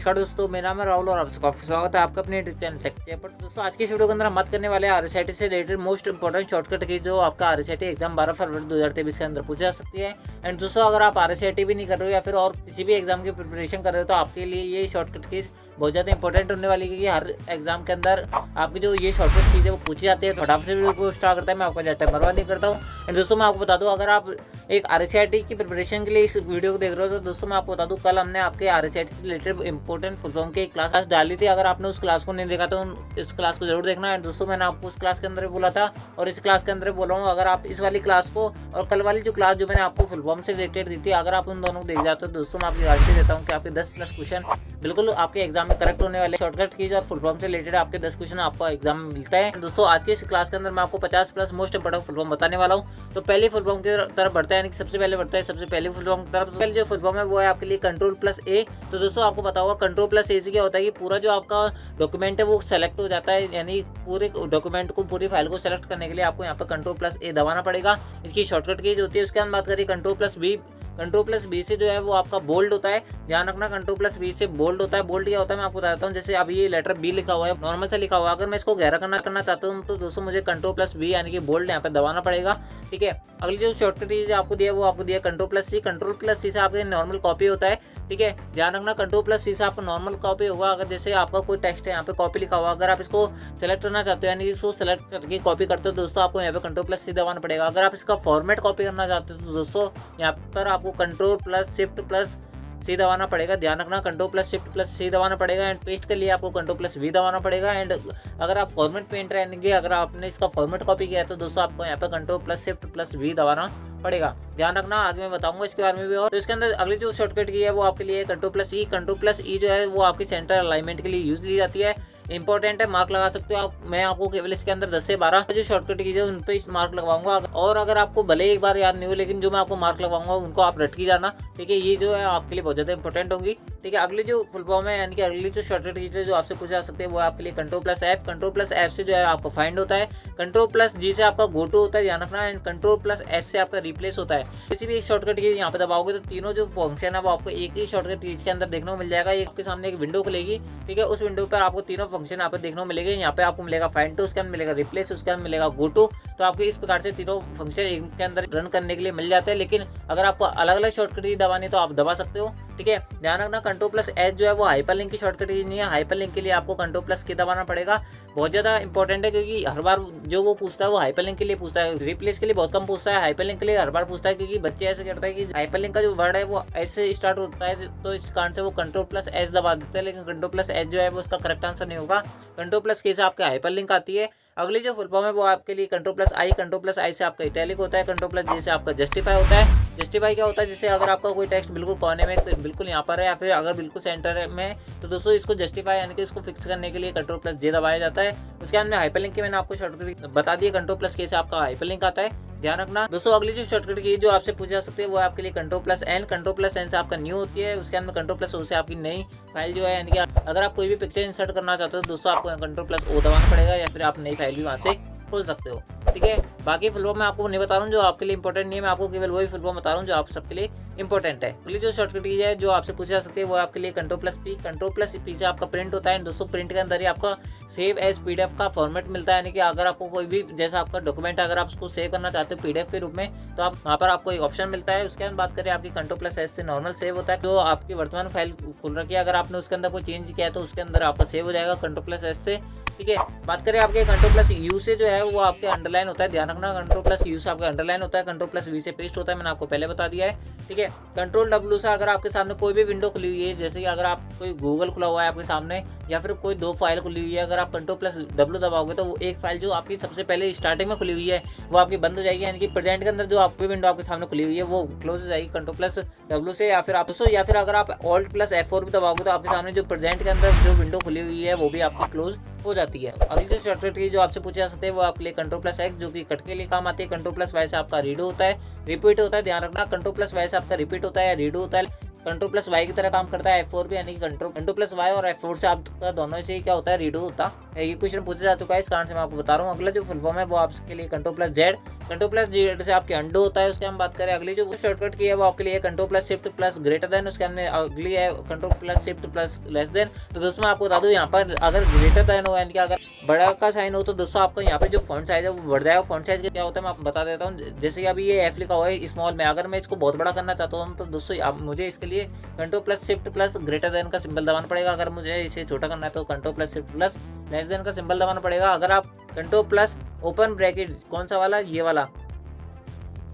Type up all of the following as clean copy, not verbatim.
नमस्कार दोस्तों, मेरा नाम है राहुल और आपका स्वागत है आपका अपने यूट्यूब चैनल टेक पर। दोस्तों आज की इस वीडियो के अंदर हम बात करने वाले हैं आरएसआईटी से रिलेटेड मोस्ट इंपॉर्टेंट शॉर्टकट की जो आपका आरएसआईटी एग्जाम 12 फरवरी 2023 के अंदर पूछी जा सकती है। एंड दोस्तों अगर आप आरएसआईटी भी नहीं कर रहे हो या फिर और किसी भी एग्जाम की प्रिपरेशन कर रहे हो तो आपके लिए ये शॉर्टकट कीज बहुत ज़्यादा इंपॉर्टेंट होने वाली है, क्योंकि हर एग्जाम के अंदर आपकी जो ये शॉर्टकट कीज है वो पूछी जाती है। फटाफट से वीडियो को स्टार्ट करता है, मैं आपका ज़्यादा टाइम बर्बाद नहीं करता हूँ। एंड दोस्तों मैं आपको बता दूँ, अगर आप एक आरएसआईटी की प्रिपरेशन के लिए इस वीडियो को देख रहे हो तो दोस्तों मैं आपको बता दूँ, कल हमने आपके आरएसआईटी से रिलेटेड इंपॉर्टेंट फुल फॉर्म की क्लास डाली थी। अगर आपने उस क्लास को नहीं देखा तो इस क्लास को जरूर देखना है। दोस्तों मैंने आपको उस क्लास के अंदर बोला था और इस क्लास के अंदर बोल रहा हूँ, अगर आप इस वाली क्लास को और कल वाली जो क्लास जो मैंने आपको फुल फॉर्म से रिलेटेड दी थी, अगर आप उन दोनों को देख जाते हो दोस्तों मैं आपकी गारंटी देता हूँ कि आपके 10+ क्वेश्चन बिल्कुल आपके एग्जाम में करेक्ट होने वाले। शॉर्टकट कीज और फुल फॉर्म से रिलेटेड आपके 10 क्वेश्चन आपको एग्जाम में मिलता है। दोस्तों आज के इस क्लास के अंदर मैं आपको 50+ मोस्ट इंपोर्टेंट फुल फॉर्म बताने वाला हूँ। तो पहली फुल फॉर्म की तरफ बढ़ता है, यानी कि सबसे पहले बढ़ता है सबसे पहली फुल फॉर्म की तरफ। पहले जो फुल फॉर्म है वो है आपके लिए Ctrl+A। तो दोस्तों आपको पता होगा Ctrl+A से क्या होता है कि पूरा जो आपका डॉक्यूमेंट है वो सेलेक्ट हो जाता है, यानी पूरे डॉक्यूमेंट को पूरी फाइल को सेलेक्ट करने के लिए आपको यहाँ पर Ctrl+A दबाना पड़ेगा। इसकी शॉर्टकट कीज होती है। उसके बाद बात करिए Ctrl+B। Ctrl+B से जो है वो आपका बोल्ड होता है, ध्यान रखना Ctrl+B से बोल्ड होता है। बोल्ड क्या होता है मैं आपको बताता हूँ। जैसे अभी ये लेटर बी लिखा हुआ है, नॉर्मल से लिखा हुआ है, अगर मैं इसको गहरा करना चाहता हूँ तो दोस्तों मुझे Ctrl+B यानी कि बोल्ड यहाँ पे दबाना पड़ेगा। ठीक है, अगली जो शॉर्टकट कीज आपको दिया वो आपको दिया Ctrl+C। Ctrl+C से आपका नॉर्मल कॉपी होता है। ठीक है, ध्यान रखना Ctrl+C से आपका नॉर्मल कॉपी होगा। अगर जैसे आपका कोई टेक्स्ट है यहाँ पे कॉपी लिखा हुआ, अगर आप इसको सेलेक्ट करना चाहते हो यानी इसको सेलेक्ट करके कॉपी करते हो दोस्तों आपको यहाँ पे Ctrl+C दबाना पड़ेगा। अगर आप इसका फॉर्मेट कॉपी करना चाहते हो तो दोस्तों यहाँ पर आपको Ctrl+Shift+C दबाना पड़ेगा। ध्यान रखना Ctrl+Shift+C दबाना पड़ेगा। एंड पेस्ट के लिए आपको Ctrl+V दबाना पड़ेगा। एंड अगर आप फॉर्मेट पेंट रहेंगे, अगर आपने इसका फॉर्मेट कॉपी किया है तो दोस्तों आपको यहाँ पे Ctrl+Shift+V दबाना पड़ेगा। ध्यान रखना, आगे मैं बताऊंगा इसके बारे में भी। और तो इसके अंदर अगली जो शॉर्टकट की है वो आपके लिए Ctrl+E। Ctrl+E जो है वो आपकी सेंटर अलाइनमेंट के लिए यूज ली जाती है। इंपॉर्टेंट है, मार्क लगा सकते हो आप। मैं आपको केवल इसके अंदर 10 से 12 जो शॉर्टकट कीजिए उन पे मार्क लगवाऊंगा। और अगर आपको भले एक बार याद नहीं हो, लेकिन जो मैं आपको मार्क लगवाऊंगा उनको आप रट की जाना। ठीक है, ये जो है आपके लिए बहुत ज़्यादा इंपॉर्टेंट होगी। ठीक है, अगली जो फुल फॉर्म है यानी कि अगली जो शॉर्टकट कीजिए जो आपसे पूछा जा सकते हैं वो आपके लिए Ctrl+F। Ctrl+F से जो है आपका फाइंड होता है। Ctrl+G से आपका गो टू होता है, ध्यान रखना। एंड Ctrl+S से आपका रिप्लेस होता है। किसी भी एक शॉर्टकट कीज यहाँ पे दबाओगे तो तीनों जो फंक्शन है वो आपको एक ही शॉर्टकट कीज के अंदर देखने को मिल जाएगा। आपके सामने एक विंडो खुलेगी। ठीक है, उस विंडो पर आपको तीनों फंक्शन यहाँ पे देखने को मिलेंगे। यहाँ पे आपको मिलेगा फाइंड, तो उसके अंदर मिलेगा रिप्लेस, उसके अंदर मिलेगा गो टू। तो आपको इस प्रकार से तीनों फंक्शन एक के अंदर रन करने के लिए मिल जाते हैं। लेकिन अगर आपको अलग अलग शॉर्टकट की दबानी तो आप दबा सकते हो। ठीक है, ध्यान रखना Ctrl+S जो है वो हाइपरलिंक की शॉर्टकट की नहीं है। हाइपरलिंक के लिए आपको Ctrl+K दबाना पड़ेगा। बहुत ज़्यादा इंपॉर्टेंट है, क्योंकि हर बार जो वो पूछता है वो हाइपरलिंक के लिए पूछता है। रिप्लेस के लिए बहुत कम पूछता है, हाइपरलिंक के लिए हर बार पूछता है। क्योंकि बच्चे ऐसे करते हैं कि हाइपरलिंक का जो वर्ड है वो ऐसे स्टार्ट होता है, तो इस कारण से वो Ctrl+S दबा देते हैं। लेकिन Ctrl+S जो है वो उसका करेक्ट आंसर नहीं होगा। Ctrl+K से आपके हाइपरलिंक आती है। अगली जो फुल फॉर्म है वो आपके लिए Ctrl+I। Ctrl+I से आपका इटैलिक होता है। Ctrl+J से आपका जस्टिफाई होता है। जस्टिफाई क्या होता है, जैसे अगर आपका कोई टेक्स्ट बिल्कुल कोने में बिल्कुल यहाँ पर है या फिर अगर बिल्कुल सेंटर में, तो दोस्तों इसको जस्टिफाई यानी कि इसको फिक्स करने के लिए Ctrl+J दबाया जाता है। उसके बाद में हाइपरलिंक की मैंने आपको शॉर्टकट बता दी। Ctrl+K से आपका हाइपरलिंक आता है, ध्यान रखना। दोस्तों अगली जो शॉर्टकट की जो आपसे पूछा जा सकती है वो आपके लिए Ctrl+N। Ctrl+N से आपका न्यू होती है। उसके अंदर Ctrl+O से आपकी नई फाइल जो है, यानी कि अगर आप कोई भी पिक्चर इंसर्ट करना चाहते हो तो दोस्तों आपको Ctrl+O दबाना पड़ेगा, या फिर आप नई फाइल भी वहाँ से खोल सकते हो। ठीक है, बाकी फुल फॉर्म मैं आपको नहीं बता रहा हूँ जो आपके लिए इंपॉर्टेंट नहीं है। मैं आपको केवल वही फुल फॉर्म बता रहा हूँ जो आप सबके लिए इंपॉर्टेंट है। अगली जो शॉर्टकट की है जो आपसे पूछी जा सकती है वो आपके लिए Ctrl+P। Ctrl+P से आपका प्रिंट होता है। दोस्तों प्रिंट के अंदर ही आपका सेव एज PDF का फॉर्मेट मिलता है, यानी कि अगर आपको कोई भी जैसा आपका डॉक्यूमेंट अगर आप उसको सेव करना चाहते हो PDF के रूप में तो आप वहाँ पर आपको एक ऑप्शन मिलता है। उसके बाद बात करें आपकी Ctrl+S से नॉर्मल सेव होता है, जो आपकी वर्तमान फाइल खुल रखी है, अगर आपने उसके अंदर कोई चेंज किया है तो उसके अंदर आपका सेव हो जाएगा Ctrl+S से। ठीक है, बात करें आपके Ctrl+U से जो है वो आपके अंडरलाइन होता है, ध्यान रखना। Ctrl+U से आपका अंडरलाइन होता है। Ctrl+V से पेस्ट होता है, मैंने आपको पहले बता दिया है। ठीक है, Ctrl+W से अगर आपके सामने कोई भी विंडो खुली हुई है, जैसे कि अगर आप कोई गूगल खुला हुआ है आपके सामने या फिर कोई 2 फाइल खुली हुई है, अगर आप Ctrl+W दबाओगे तो वो एक फाइल जो आपकी सबसे पहले स्टार्टिंग में खुली हुई है वो आपकी बंद हो जाएगी, यानी कि प्रेजेंट के अंदर जो आपकी विंडो आपके सामने खुली हुई है वो क्लोज हो जाएगी Ctrl+W से। या फिर आप या फिर अगर आप Alt+F4 भी दबाओगे तो आपके सामने जो प्रेजेंट के अंदर जो विंडो खुली हुई है वो भी आपकी क्लोज हो जाती है। अगली जो शॉर्टकट की जो आपसे पूछे जा सकते हैं वो आपके लिए Ctrl+X जो कि कट के लिए काम आती है। Ctrl+Y से आपका रीडो होता है, रिपीट होता है, ध्यान रखना। Ctrl+Y से आपका रिपीट होता है, रीडो होता है। Ctrl+Y की तरह काम करता है F4 भी, यानी कि Ctrl+Y और F4 से आपका दोनों से ही क्या होता है, रीडो होता है। ये क्वेश्चन पूछा जा चुका है, इस कारण से मैं आपको बता रहा हूँ। अगला जो फुल फॉर्म है वो आपके लिए Ctrl+Z। कंट्रोल प्लस जी से आपके अंडो होता है, उसकी हम बात करें। अगली जो शॉर्टकट की है वो आपके लिए control plus shift plus greater than, उसके अंदर अगली है control plus shift plus less than. तो दोस्तों मैं आपको बता दूं यहाँ पर अगर ग्रेटर देन हो यानी कि अगर बड़ा का साइन हो तो दोस्तों आपका यहाँ पे जो फॉन्ट साइज है वो बढ़ जाएगा। फॉन्ट साइज क्या होता है मैं आपको बता देता हूँ। जैसे कि अभी ये एफ लिखा हुआ है स्मॉल में, अगर मैं इसको बहुत बड़ा करना चाहता हूँ तो दोस्तों आप मुझे इसके लिए control plus shift plus greater than का सिंबल दबाना पड़ेगा। अगर मुझे इसे छोटा करना है तो control plus shift plus less than का सिंबल दबाना पड़ेगा। अगर आप कंट्रोल प्लस ओपन ब्रैकेट, कौन सा वाला, ये वाला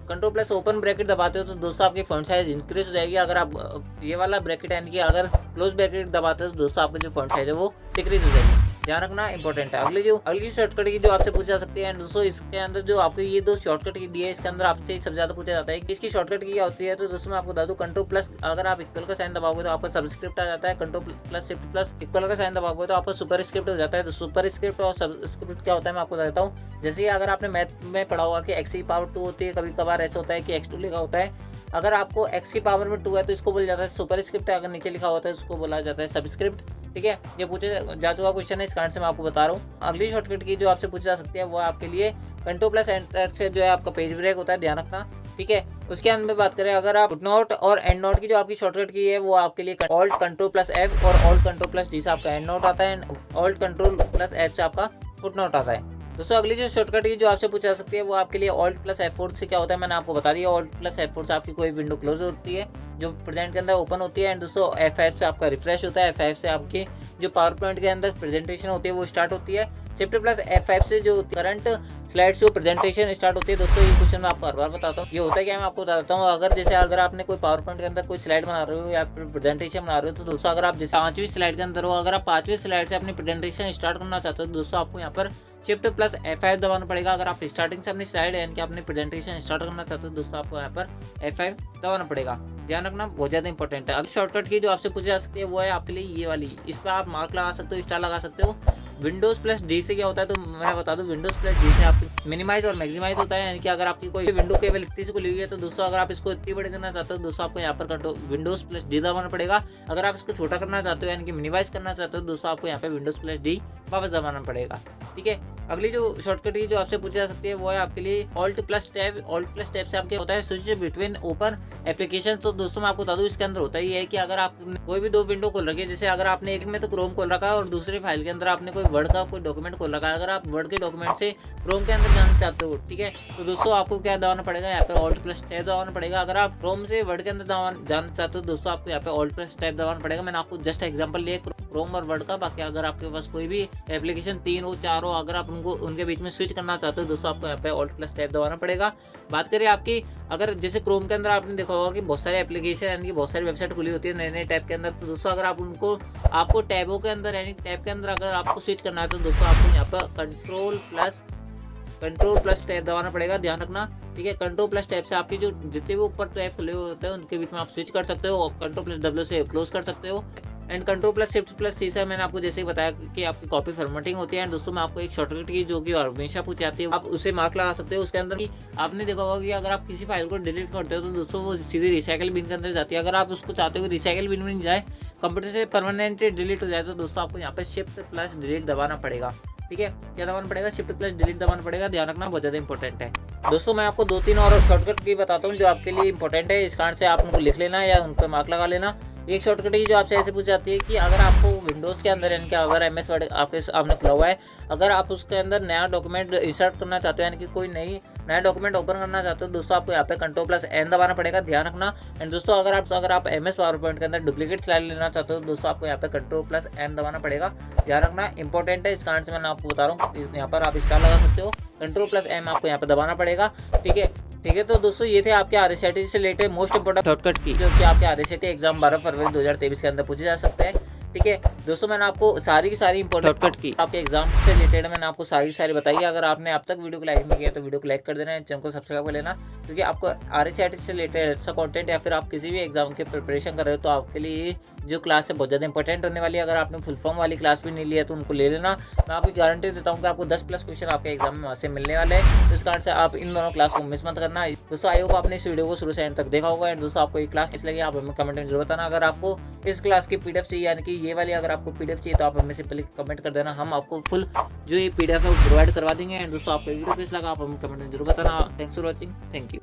कंट्रोल प्लस ओपन ब्रैकेट दबाते हो तो दोस्तों आपकी फॉन्ट साइज इंक्रीज हो जाएगी। अगर आप ये वाला ब्रैकेट यानी कि अगर क्लोज ब्रैकेट दबाते हो तो दोस्तों आपकी जो फॉन्ट साइज है वो डिक्रीज हो जाएगी। ध्यान रखना इंपॉर्टेंट है। अगली शॉर्टकट की जो आपसे पूछा जा सकती है, एंड दोस्तों इसके अंदर जो आपको ये दो शॉर्टकट की दी है इसके अंदर आपसे सबसे ज्यादा पूछा जाता है कि इसकी शॉर्टकट की क्या होती है। तो दोस्तों मैं आपको बता दूं कंट्रोल प्लस अगर आप इक्वल का साइन दबाओगे तो आपका सबस्क्रिप्ट आ जाता है। Control plus shift plus equal का साइन दबाओगे तो आपका सुपर स्क्रिप्ट हो जाता है। तो सुपर स्क्रिप्ट और सबस्क्रिप्ट क्या होता है मैं आपको बता देता हूँ। जैसे अगर आपने मैथ में पढ़ा होगा कि एक्स की पावर 2 होती है, कभी कभार ऐसा होता है कि x2 लिखा होता है। अगर आपको x की पावर में 2 है तो इसको बोला जाता है सुपर स्क्रिप्ट, अगर नीचे लिखा होता है उसको बोला जाता है सबस्क्रिप्ट। ठीक है, ये पूछे जा चुका क्वेश्चन है, इस कारण से मैं आपको बता रहा हूँ। अगली शॉर्टकट की जो आपसे पूछी जा सकती है वो आपके लिए कंट्रोल प्लस एंटर से जो है आपका पेज ब्रेक होता है, ध्यान रखना। ठीक है, उसके अंदर बात करें अगर आप फुटनोट और एंड नोट की जो आपकी शॉर्टकट की है वो आपके लिए ऑल्ट कंट्रोल प्लस एफ और ऑल्ट कंट्रोल प्लस डी से आपका एंड नोट आता है, ऑल्ट कंट्रोल प्लस एफ से आपका फुटनोट आता है। दोस्तों अगली जो शॉर्टकट की जो आपसे पूछा जा सकती है वो आपके लिए ऑल्ट प्लस F4 से क्या होता है मैंने आपको बता दिया। ऑल्ट प्लस F4 से आपकी कोई विंडो क्लोज होती है जो प्रेजेंट के अंदर ओपन होती है, एंड दोस्तों F5 से आपका रिफ्रेश होता है। F5 से आपकी जो पावर पॉइंट के अंदर प्रेजेंटेशन होती है वो स्टार्ट होती है। शिफ्ट प्लस F5 से जो current slide show presentation start होती है। दोस्तों ये क्वेश्चन मैं आपको हर बार बताता हूँ, ये होता है क्या मैं आपको बता देता हूँ। अगर आपने कोई पावर पॉइंट के अंदर कोई स्लाइड बना रहे हो या फिर प्रेजेंटेशन बना रहे हो तो दोस्तों अगर आप जैसे 5वीं स्लाइड के अंदर हो, अगर आप 5वीं स्लाइड से अपनी प्रेजेंटेशन स्टार्ट करना चाहते हो तो दोस्तों आपको यहाँ पर शिफ्ट प्लस F5 दबाना पड़ेगा। अगर आप स्टार्टिंग से अपनी स्लाइड यानी कि अपनी प्रेजेंटेशन स्टार्ट करना चाहते हो दोस्तों आपको यहाँ पर F5 दबाना पड़ेगा। ध्यान रखना बहुत ज़्यादा इंपॉर्टेंट है। अब शॉर्टकट की जो आपसे पूछी जा सकती है वो है आपके लिए ये वाली, इस पर आप मार्क लगा सकते हो, स्टार लगा सकते हो। विंडोज़ प्लस डी से क्या होता है तो मैं बता दूं, विंडोज़ प्लस डी से आपकी मिनिमाइज और मैक्सिमाइज होता है। यानी कि अगर आपकी कोई विंडो केवल इतनी से को ली है तो दोस्तों अगर आप इसको इतनी बड़ी करना चाहते हो दोस्तों आपको यहाँ पर कंट्रोल विंडोज़ प्लस डी दबाना पड़ेगा। अगर आप इसको छोटा करना चाहते हो यानी कि मिनिमाइज करना चाहते हो दोस्तों आपको यहाँ पे विंडोज़ प्लस डी वापस दबाना पड़ेगा। ठीक है, अगली जो शॉर्टकट की जो आपसे पूछी जा सकती है वो है आपके लिए alt plus tab. Alt plus tab से आपके होता है स्विच बिटवीन ओपन एप्लीकेशन। तो दोस्तों मैं आपको बता दूं इसके अंदर होता ही है कि अगर आप कोई भी दो विंडो खोल रखी है, जैसे अगर आपने एक में तो क्रोम खोल रखा है और दूसरे फाइल के अंदर आपने कोई वर्ड का कोई डॉक्यूमेंट खोल रखा है, अगर आप वर्ड के डॉक्यूमेंट से क्रोम के अंदर जाना चाहते हो, ठीक है, तो दोस्तों आपको क्या दबाना पड़ेगा यहाँ पे ऑल्ट प्लस टैब दबाना पड़ेगा। अगर आप क्रोम से वर्ड के अंदर जाना चाहते हो दोस्तों आपको यहाँ पे ऑल्ट प्लस टैब दबाना पड़ेगा। मैंने आपको जस्ट एग्जाम्पल लिया क्रोम और वर्ड का। बाकी अगर आपके पास कोई भी एप्लीकेशन 3 हो 4 हो, अगर आप उनके बीच में स्विच करना चाहते हो दोस्तों आपको यहाँ पे ऑल्ट प्लस टैब दबाना पड़ेगा। बात करें आपकी अगर जैसे क्रोम के अंदर आपने देखा होगा कि बहुत सारे एप्लीकेशन यानी कि बहुत सारी वेबसाइट खुली होती है नए नए टैब के अंदर, तो दोस्तों अगर आप आपको टैबों के अंदर यानी टैब के अंदर अगर आपको स्विच करना है तो दोस्तों आपको यहाँ पर कंट्रोल प्लस टैब दबाना पड़ेगा। ध्यान रखना, ठीक है। कंट्रोल प्लस टैब से आपकी जो जितने भी ऊपर टैब खुले होते हैं उनके बीच में आप स्विच कर सकते हो, कंट्रोल प्लस W से क्लोज कर सकते हो। And control plus shift plus C से मैंने आपको जैसे ही बताया कि आपकी कॉपी फॉर्मेटिंग होती है। एंड दोस्तों मैं आपको एक शॉर्टकट की जो कि हमेशा पूछी जाती है, आप उसे मार्क लगा सकते हो। उसके अंदर ही आपने देखा होगा कि अगर आप किसी फाइल को डिलीट करते हो तो दोस्तों वो सीधे रिसाइकल बिन के अंदर जाती है। अगर आप उसको चाहते हो कि रिसाइकल बिन में नहीं जाए, कंप्यूटर से परमानेंटली डिलीट हो जाए, तो दोस्तों आपको यहाँ पर शिफ्ट प्लस डिलीट दबाना पड़ेगा। ठीक है, क्या दबाना पड़ेगा? शिफ्ट प्लस डिलीट दबाना पड़ेगा। ध्यान रखना, बहुत ज़्यादा इंपॉर्टेंट है। दोस्तों मैं आपको 2-3 और शॉर्टकट की बताता हूँ जो आपके लिए इंपॉर्टेंट है, इस कारण से आप उनको लिख लेना या उन पर मार्क लगा लेना। एक शॉर्टकट की जो आपसे ऐसे पूछ जाती है कि अगर आपको विंडोज़ के अंदर यानी कि अगर MS वर्ड आपके सामने खुला हुआ है, अगर आप उसके अंदर नया डॉक्यूमेंट इंसर्ट करना चाहते हो यानी कि कोई नया डॉक्यूमेंट ओपन करना चाहते हो दोस्तों आपको यहाँ पे कंट्रोल प्लस N दबाना पड़ेगा। ध्यान रखना। एंड दोस्तों अगर आप MS पावर पॉइंट के अंदर डुप्लीकेट स्लाइड लेना चाहते हो दोस्तों आपको यहाँ पे कंट्रोल प्लस N दबाना पड़ेगा। ध्यान रखना, इंपॉर्टेंट है, इस कारण से मैंने आपको बता रहा हूँ। यहाँ पर आप स्टार लगा सकते हो, कंट्रोल प्लस M आपको यहाँ पे दबाना पड़ेगा। ठीक है, तो दोस्तों ये थे आपके RSIT से रिलेटेड मोस्ट इंपोर्टेंट शॉर्टकट की जो कि आपके RSIT एग्जाम 12 फरवरी 2023 के अंदर पूछे जा सकते हैं। ठीक है दोस्तों, मैंने आपको सारी इंपॉर्टेंट शॉर्टकट की आपके एग्जाम से रिलेटेड मैंने आपको सारी बताई। अगर आपने अब तक वीडियो को लाइक नहीं किया तो वीडियो को लाइक कर देना है, चैनल को सब्सक्राइब कर लेना, क्योंकि आपको RSIT से रिलेटेड अच्छा कंटेंट या फिर आप किसी भी एग्जाम के प्रिपरेशन कर रहे हो तो आपके लिए जो क्लास है बहुत ज़्यादा इंपॉर्टेंट होने वाली है। अगर आपने फुल फॉर्म वाली क्लास भी नहीं लिया तो उनको ले लेना। मैं आपकी गारंटी देता हूँ कि आपको 10+ क्वेश्चन आपके एग्जाम में वहाँ से मिलने वाले हैं, तो इस कारण से आप इन दोनों क्लास को मिस मत करना। दोस्तों आई होप आपने इस वीडियो को शुरू से एंड तक देखा होगा। एंड दोस्तों आपको ये क्लास किस लगी आप हमें कमेंट में जरूर बताना। अगर आपको इस क्लास की PDF चाहिए यानी कि ये वाली अगर आपको PDF चाहिए तो आप हमें सिंपली कमेंट कर देना, हम आपको फुल जो ये PDF है वो प्रोवाइड करवा देंगे। एंड दोस्तों आपको वीडियो कैसा लगा आप हमें कमेंट में जरूर बताना। Thanks for watching, thank you.